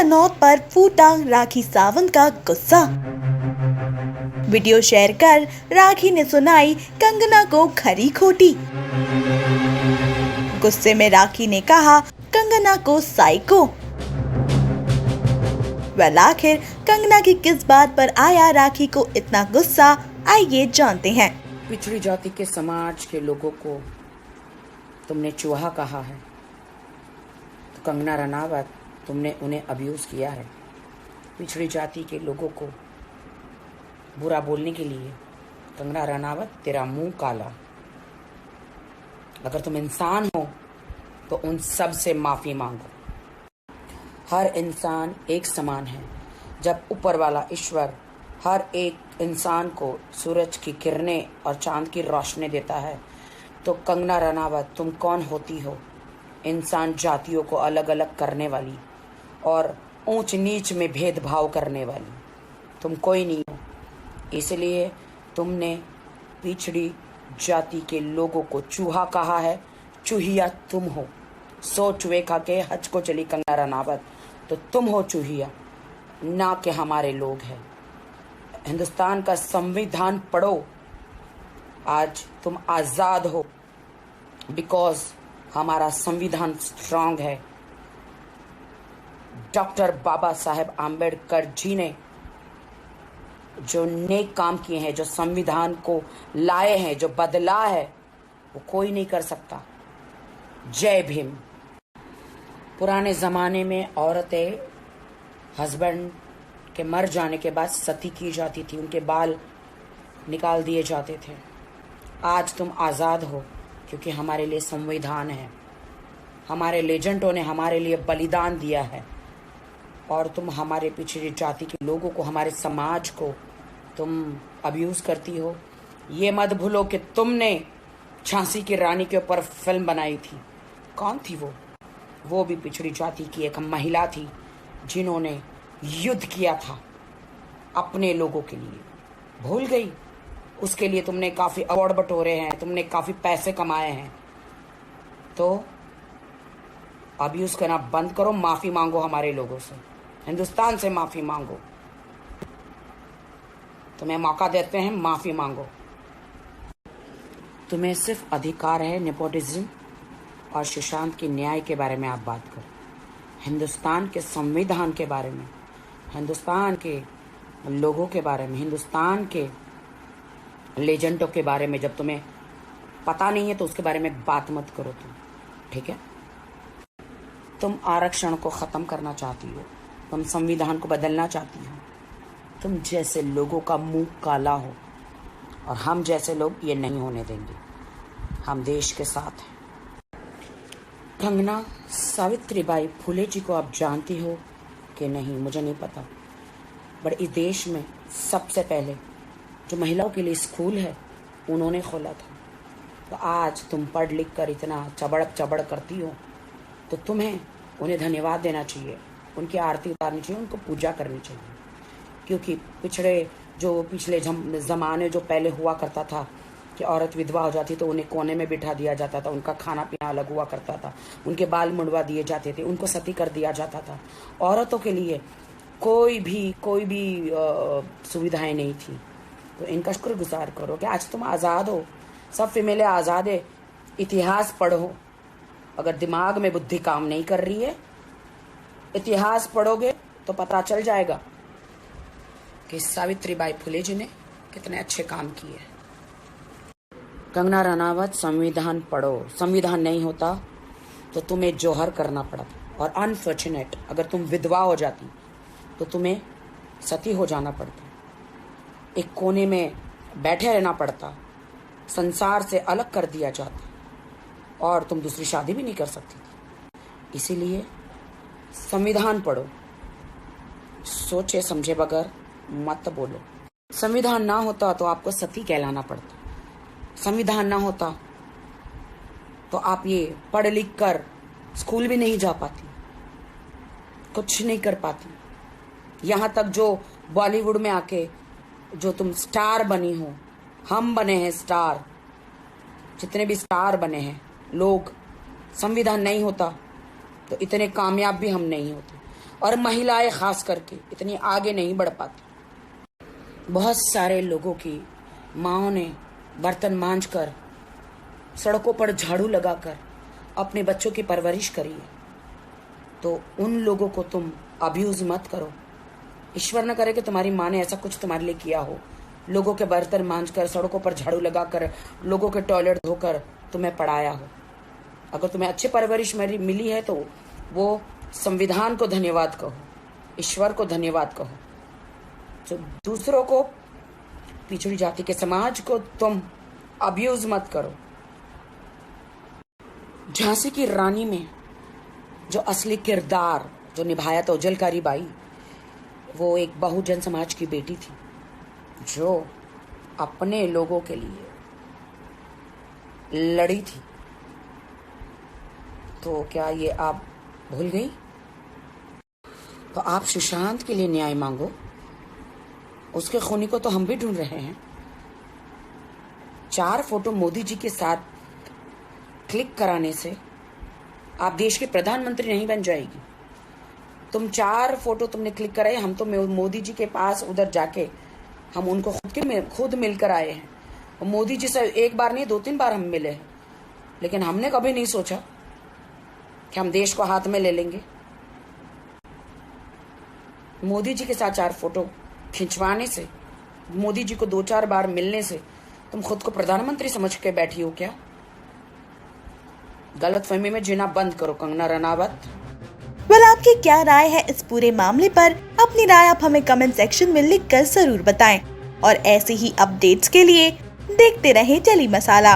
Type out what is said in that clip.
रनौत पर फूटा राखी सावंत का गुस्सा। वीडियो शेयर कर राखी ने सुनाई कंगना को खरी खोटी। गुस्से में राखी ने कहा कंगना को साइको। वेल, आखिर कंगना की किस बात पर आया राखी को इतना गुस्सा, आइए जानते हैं। पिछड़ी जाति के समाज के लोगों को तुमने चूहा कहा है, तो कंगना रनावत तुमने उन्हें अब्यूज किया है। पिछड़ी जाति के लोगों को बुरा बोलने के लिए कंगना रनावत तेरा मुंह काला। अगर तुम इंसान हो तो उन सब से माफी मांगो। हर इंसान एक समान है। जब ऊपर वाला ईश्वर हर एक इंसान को सूरज की किरणें और चांद की रोशनी देता है, तो कंगना रनावत तुम कौन होती हो? इंसान जातियों को अलग अलग करने वाली और ऊंच नीच में भेदभाव करने वाली तुम कोई नहीं हो। इसलिए तुमने पिछड़ी जाति के लोगों को चूहा कहा है। चूहिया तुम हो। सो चूहे खा के हज को चली कंगना रनावत, तो तुम हो चूहिया, ना कि हमारे लोग हैं। हिंदुस्तान का संविधान पढ़ो। आज तुम आज़ाद हो बिकॉज हमारा संविधान स्ट्रांग है। डॉक्टर बाबा साहेब आम्बेडकर जी ने जो नेक काम किए हैं, जो संविधान को लाए हैं, जो बदला है, वो कोई नहीं कर सकता। जय भीम। पुराने ज़माने में औरतें हस्बैंड के मर जाने के बाद सती की जाती थी, उनके बाल निकाल दिए जाते थे। आज तुम आज़ाद हो क्योंकि हमारे लिए संविधान है। हमारे लेजेंडों ने हमारे लिए बलिदान दिया है और तुम हमारे पिछड़ी जाति के लोगों को, हमारे समाज को तुम अब्यूज़ करती हो। ये मत भूलो कि तुमने झांसी की रानी के ऊपर फिल्म बनाई थी। कौन थी वो? वो भी पिछड़ी जाति की एक महिला थी जिन्होंने युद्ध किया था अपने लोगों के लिए। भूल गई? उसके लिए तुमने काफ़ी अवार्ड बटोरे हैं, तुमने काफ़ी पैसे कमाए हैं। तो अब्यूज़ करना बंद करो, माफ़ी मांगो हमारे लोगों से, हिंदुस्तान से माफ़ी मांगो। तुम्हें मौका देते हैं, माफ़ी मांगो। तुम्हें सिर्फ अधिकार है नेपोटिज्म और सुशांत के न्याय के बारे में आप बात करो। हिंदुस्तान के संविधान के बारे में, हिंदुस्तान के लोगों के बारे में, हिंदुस्तान के लेजेंडों के बारे में जब तुम्हें पता नहीं है तो उसके बारे में बात मत करो तुम, ठीक है? तुम आरक्षण को ख़त्म करना चाहती हो, तुम संविधान को बदलना चाहती हो। तुम जैसे लोगों का मुंह काला हो और हम जैसे लोग ये नहीं होने देंगे। हम देश के साथ हैं। कंगना सावित्रीबाई फुले जी को आप जानती हो कि नहीं, मुझे नहीं पता, बट इस देश में सबसे पहले जो महिलाओं के लिए स्कूल है उन्होंने खोला था। तो आज तुम पढ़ लिख कर इतना चबड़ करती हो, तो तुम्हें उन्हें धन्यवाद देना चाहिए, उनकी आरती उतारनी चाहिए, उनको पूजा करनी चाहिए। क्योंकि पिछले ज़माने जो पहले हुआ करता था कि औरत विधवा हो जाती तो उन्हें कोने में बिठा दिया जाता था, उनका खाना पीना अलग हुआ करता था, उनके बाल मुंडवा दिए जाते थे, उनको सती कर दिया जाता था। औरतों के लिए कोई भी सुविधाएं नहीं थी। तो इनका शुक्रगुजार करो कि आज तुम आज़ाद हो। सब फीमेलें आज़ाद है। इतिहास पढ़ो। अगर दिमाग में बुद्धि काम नहीं कर रही है, इतिहास पढ़ोगे तो पता चल जाएगा कि सावित्रीबाई फुले जी ने कितने अच्छे काम किए। कंगना रनावत, संविधान पढ़ो। संविधान नहीं होता तो तुम्हें जौहर करना पड़ता, और अनफॉर्चुनेट अगर तुम विधवा हो जाती तो तुम्हें सती हो जाना पड़ता, एक कोने में बैठे रहना पड़ता, संसार से अलग कर दिया जाता और तुम दूसरी शादी भी नहीं कर सकती थी। इसीलिए संविधान पढ़ो, सोचे समझे बगैर मत बोलो। संविधान ना होता तो आपको सती कहलाना पड़ता। संविधान ना होता तो आप ये पढ़ लिख कर स्कूल भी नहीं जा पाती, कुछ नहीं कर पाती। यहाँ तक जो बॉलीवुड में आके जो तुम स्टार बनी हो, हम बने हैं स्टार, जितने भी स्टार बने हैं लोग, संविधान नहीं होता तो इतने कामयाब भी हम नहीं होते। और महिलाएं खास करके इतनी आगे नहीं बढ़ पाती। बहुत सारे लोगों की माँओं ने बर्तन मांजकर, सड़कों पर झाड़ू लगाकर अपने बच्चों की परवरिश करी है। तो उन लोगों को तुम अब्यूज मत करो। ईश्वर न करे कि तुम्हारी माँ ने ऐसा कुछ तुम्हारे लिए किया हो, लोगों के बर्तन मांजकर, सड़कों पर झाड़ू लगाकर, लोगों के टॉयलेट धोकर तुम्हें पढ़ाया हो। अगर तुम्हें अच्छी परवरिश मिली है तो वो संविधान को धन्यवाद कहो, ईश्वर को धन्यवाद कहो। तो दूसरों को, पिछड़ी जाति के समाज को तुम अब्यूज मत करो। झांसी की रानी में जो असली किरदार जो निभाया था उजलकारी बाई, वो एक बहुजन समाज की बेटी थी जो अपने लोगों के लिए लड़ी थी। तो क्या ये आप भूल गई? तो आप सुशांत के लिए न्याय मांगो। उसके खूनी को तो हम भी ढूंढ रहे हैं। 4 फोटो मोदी जी के साथ क्लिक कराने से आप देश के प्रधानमंत्री नहीं बन जाएगी। तुम 4 फोटो तुमने क्लिक कराए, हम तो मोदी जी के पास उधर जाके हम उनको खुद मिलकर आए हैं। और मोदी जी से एक बार नहीं 2-3 बार हम मिले हैं, लेकिन हमने कभी नहीं सोचा कि हम देश को हाथ में ले लेंगे। मोदी जी के साथ 4 फोटो खिंचवाने से, मोदी जी को 2-4 बार मिलने से तुम खुद को प्रधानमंत्री समझ के बैठी हो क्या? गलतफहमी में जीना बंद करो कंगना रनावत। आपकी क्या राय है इस पूरे मामले पर? अपनी राय आप हमें कमेंट सेक्शन में लिखकर जरूर बताएं और ऐसे ही अपडेट्स के लिए देखते रहें टेली मसाला।